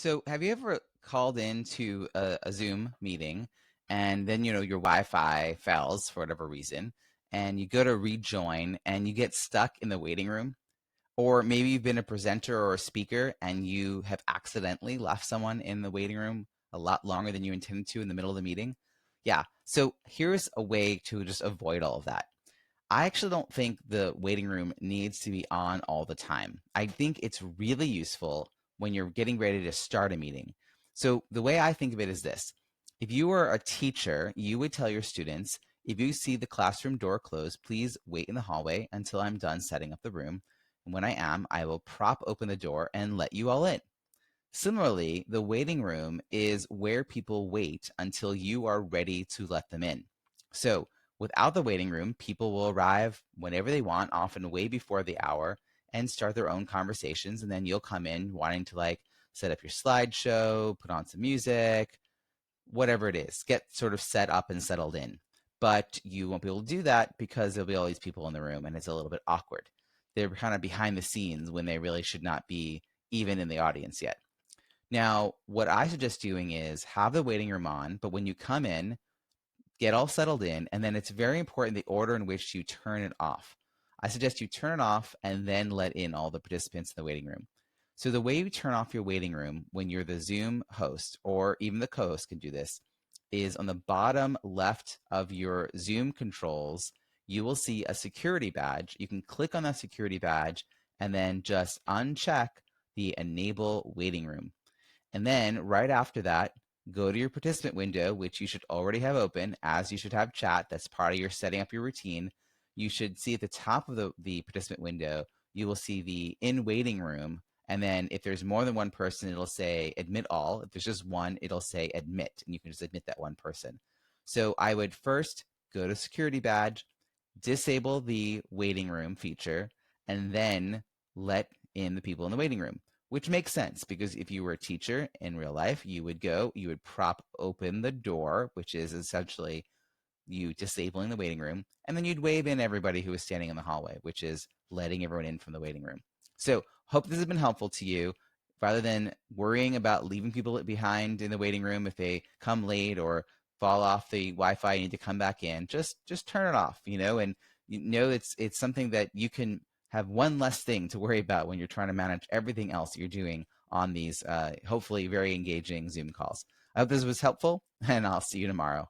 So, have you ever called into a Zoom meeting and then, your Wi-Fi fails for whatever reason, and you go to rejoin and you get stuck in the waiting room? Or maybe you've been a presenter or a speaker and you have accidentally left someone in the waiting room a lot longer than you intended to in the middle of the meeting? Yeah. So, here's a way to just avoid all of that. I actually don't think the waiting room needs to be on all the time. I think it's really useful when you're getting ready to start a meeting. So the way I think of it is this. If you were a teacher, you would tell your students, if you see the classroom door closed, please wait in the hallway until I'm done setting up the room. And when I am, I will prop open the door and let you all in. Similarly, the waiting room is where people wait until you are ready to let them in. So, without the waiting room, people will arrive whenever they want, often way before the hour, and start their own conversations. And then you'll come in wanting to set up your slideshow, put on some music, whatever it is, get sort of set up and settled in. But you won't be able to do that because there'll be all these people in the room and it's a little bit awkward. They're kind of behind the scenes when they really should not be even in the audience yet. Now, what I suggest doing is have the waiting room on, but when you come in, get all settled in, and then it's very important the order in which you turn it off. I suggest you turn it off and then let in all the participants in the waiting room. So the way you turn off your waiting room when you're the Zoom host, or even the co-host can do this, is on the bottom left of your Zoom controls, you will see a security badge. You can click on that security badge and then just uncheck the enable waiting room. And then right after that, go to your participant window, which you should already have open, as you should have chat. That's part of your setting up your routine. You should see at the top of the participant window, you will see the in waiting room. And then if there's more than one person, it'll say admit all. If there's just one, it'll say admit, and you can just admit that one person. So I would first go to security badge, disable the waiting room feature, and then let in the people in the waiting room, which makes sense because if you were a teacher in real life, you would prop open the door, which is essentially you disabling the waiting room, and then you'd wave in everybody who is standing in the hallway, which is letting everyone in from the waiting room. So, hope this has been helpful to you. Rather than worrying about leaving people behind in the waiting room if they come late or fall off the Wi-Fi and need to come back in, just turn it off, and it's something that you can have one less thing to worry about when you're trying to manage everything else you're doing on these hopefully very engaging Zoom calls. I hope this was helpful, and I'll see you tomorrow.